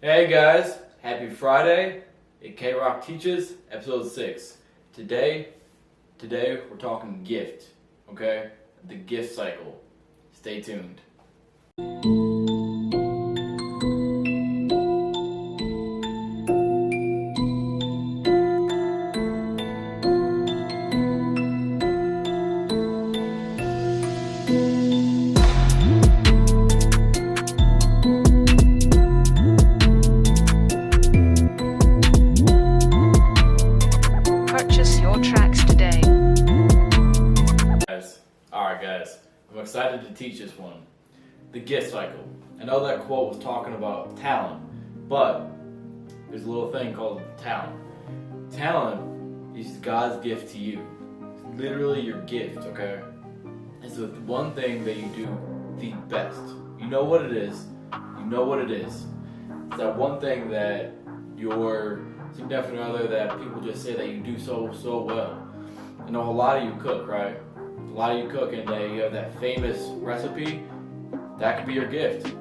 Hey guys, happy Friday. KAIROKK Teaches, episode 6. Today we're talking gift, okay? The gift cycle. Stay tuned. Purchase your tracks today. Alright guys, I'm excited to teach this one. The gift cycle. I know that quote was talking about talent, but there's a little thing called talent. Talent is God's gift to you. It's literally your gift, okay? It's the one thing that you do the best. You know what it is. You know what it is. It's that one thing that your significant other, that people just say that you do so well. I know a lot of you cook, right? A lot of you cook, and you have that famous recipe. That could be your gift.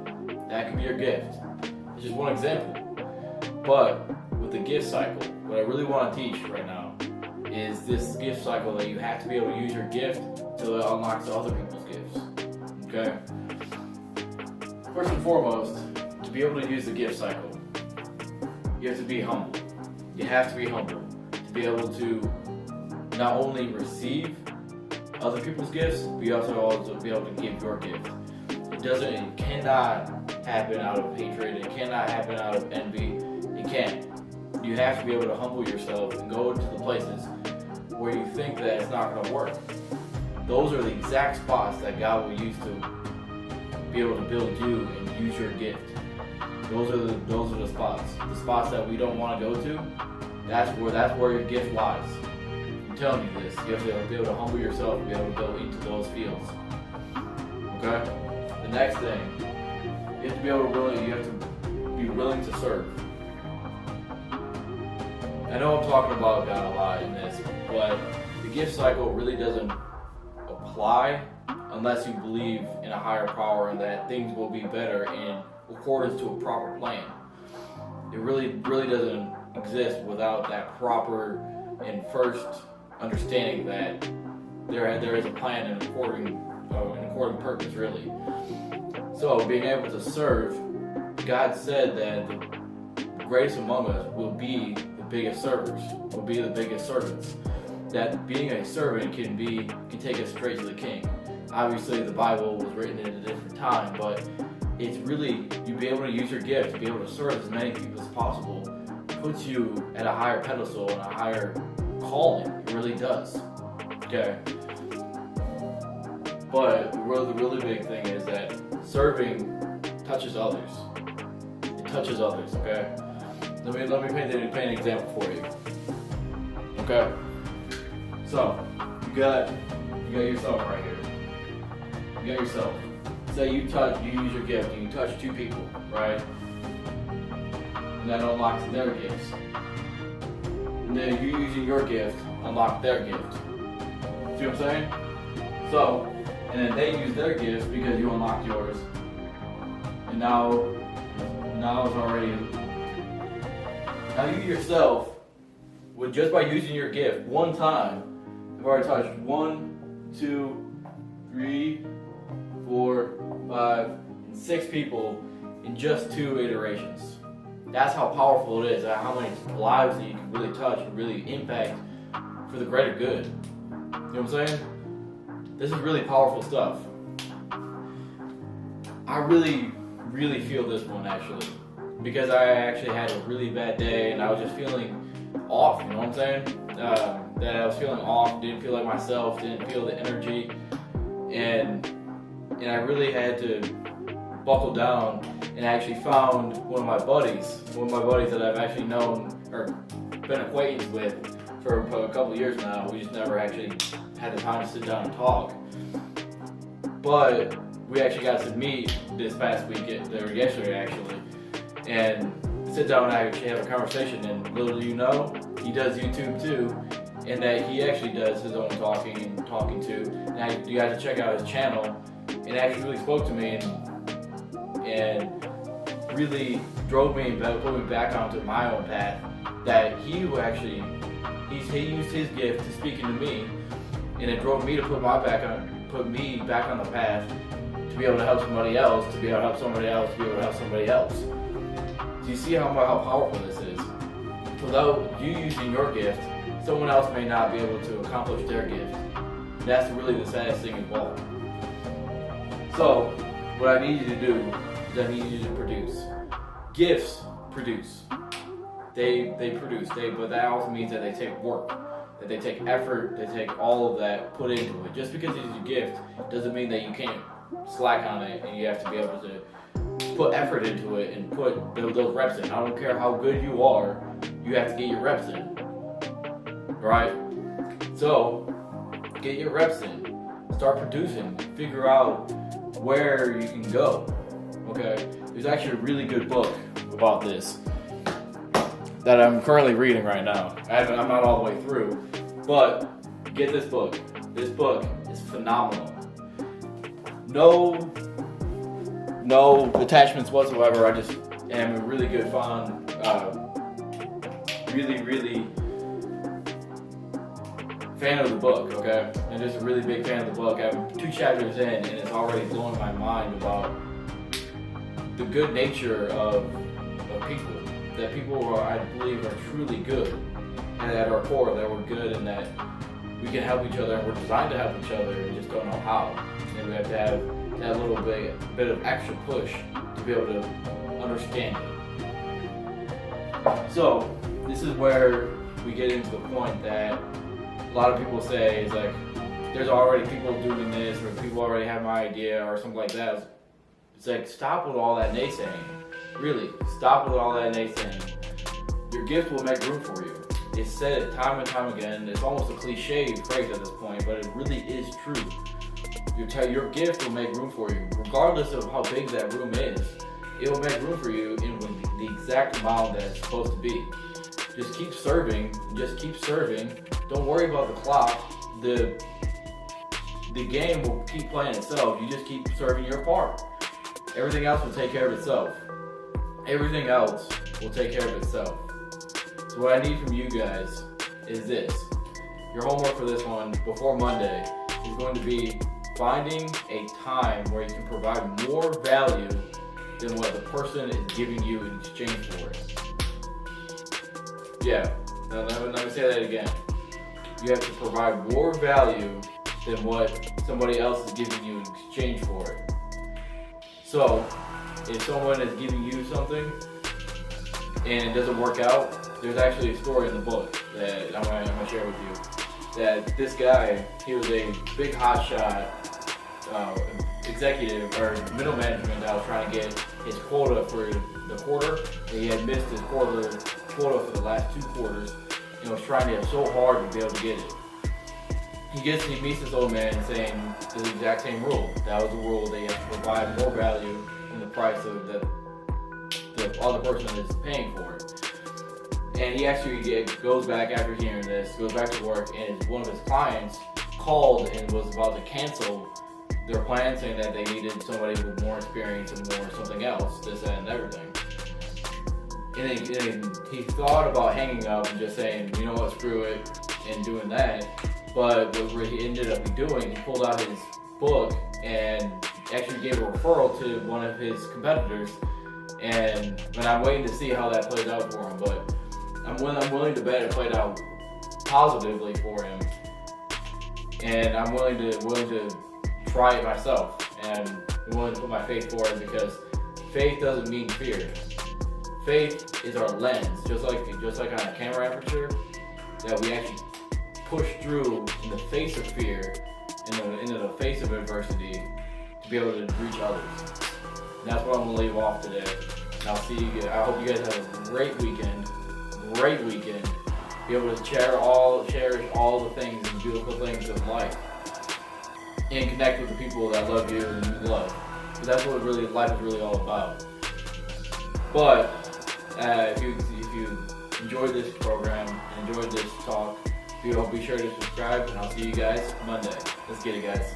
That could be your gift. It's just one example. But with the gift cycle, what I really want to teach right now is this gift cycle that you have to be able to use your gift till it unlocks other people's gifts. Okay? First and foremost, to be able to use the gift cycle, you have to be humble. You have to be humble to be able to not only receive other people's gifts, but you also be able to give your gift. It cannot happen out of hatred. It cannot happen out of envy. It can't. You have to be able to humble yourself and go to the places where you think that it's not going to work. Those are the exact spots that God will use to be able to build you and use your gift. Those are the spots that we don't want to go to. That's where your gift lies. I'm telling you this. You have to be able to humble yourself and be able to go into those fields. Okay? The next thing, you have to be willing to serve. I know I'm talking about God a lot in this, but the gift cycle really doesn't apply unless you believe in a higher power and that things will be better in accordance to a proper plan. It really doesn't exist without that proper and first understanding that there is a plan and according purpose, really. So being able to serve, God said that the greatest among us will be the biggest servers, will be the biggest servants. That being a servant can take us straight to the King. Obviously, the Bible was written at a different time, but it's really, you be able to use your gift to be able to serve as many people as possible, puts you at a higher pedestal and a higher calling. It really does. Okay. But the really big thing is that serving touches others. It touches others. Okay. Let me paint an example for you. Okay. So you got yourself right here. You got yourself. Say you use your gift and you touch two people, right? And that unlocks their gifts. And then you using your gift unlock their gift. See what I'm saying? So, and then they use their gifts because you unlocked yours. And now it's already, now you yourself, with just by using your gift one time, have already touched 1, 2, 3, 4, 5, and 6 people in just 2 iterations. That's how powerful it is, how many lives that you can really touch and really impact for the greater good. You know what I'm saying? This is really powerful stuff. I really feel this one actually, because I actually had a really bad day and I was just feeling off, you know what I'm saying? That I was feeling off, didn't feel like myself, didn't feel the energy, and I really had to buckle down, and I actually found one of my buddies that I've actually known or been acquainted with for a couple of years now. We just never actually had the time to sit down and talk. But we actually got to meet this past weekend, or yesterday actually, and sit down and actually have a conversation. And little do you know, he does YouTube too, and that he actually does his own talking to. And you guys to check out his channel, and actually really spoke to me and really drove me and put me back onto my own path. That he used his gift to speaking to me, and it drove me to put me back on the path to be able to help somebody else, to be able to help somebody else, to be able to help somebody else. Do you see how powerful this is? Without you using your gift, someone else may not be able to accomplish their gift. And that's really the saddest thing as well. So, what I need you to do is I need you to produce. Gifts produce. They produce. But that also means that they take work, that they take effort, they take all of that, put into it. Just because it's your gift doesn't mean that you can't slack on it, and you have to be able to put effort into it and put those reps in. I don't care how good you are, you have to get your reps in, right? So, get your reps in, start producing, figure out where you can go, okay? There's actually a really good book about this that I'm currently reading right now. I'm not all the way through, but get this book. This book is phenomenal. No attachments whatsoever. I just am a really good fan, really fan of the book, okay? And just a really big fan of the book. I'm 2 chapters in, and it's already blowing my mind about the good nature of people. That people are, I believe, are truly good, and at our core, that we're good, and that we can help each other, and we're designed to help each other, and just don't know how. And we have to have that little bit of extra push to be able to understand it. So, this is where we get into the point that a lot of people say is like, there's already people doing this, or people already have my idea, or something like that. It's like, stop with all that naysaying. Really, stop with all that naysaying. Your gift will make room for you. It's said time and time again. It's almost a cliche phrase at this point, but it really is true. Your gift will make room for you. Regardless of how big that room is, it will make room for you in the exact amount that it's supposed to be. Just keep serving. Just keep serving. Don't worry about the clock. The game will keep playing itself. You just keep serving your part. Everything else will take care of itself. Everything else will take care of itself. So what I need from you guys is this. Your homework for this one before Monday is going to be finding a time where you can provide more value than what the person is giving you in exchange for it. Yeah, let me say that again. You have to provide more value than what somebody else is giving you in exchange for it. So, if someone is giving you something and it doesn't work out, there's actually a story in the book that I'm gonna share with you. That this guy, he was a big hotshot executive or middle management that was trying to get his quota for the quarter. And he had missed his quota for the last 2 quarters and was trying to so hard to be able to get it. He meets this old man saying the exact same rule. That was the rule. They have to provide more value than the price of the other person is paying for it. And he actually goes back after hearing this, goes back to work, and one of his clients called and was about to cancel their plan, saying that they needed somebody with more experience and more something else, this, that, and everything. And he thought about hanging up and just saying, you know what, screw it, and doing that. But what he ended up doing, he pulled out his book and actually gave a referral to one of his competitors. And I'm waiting to see how that plays out for him. But I'm willing to bet it played out positively for him. And I'm willing to try it myself. And I'm willing to put my faith for it, because faith doesn't mean fear. Faith is our lens, just like on a camera aperture, that we actually push through in the face of fear, into the face of adversity, to be able to reach others. And that's what I'm gonna leave off today. And I'll see you guys. I hope you guys have a great weekend. Be able to cherish all the things and beautiful things of life, and connect with the people that love you and you love. Because that's what life is really all about. But if you enjoyed this program, enjoyed this talk, be sure to subscribe, and I'll see you guys Monday. Let's get it, guys.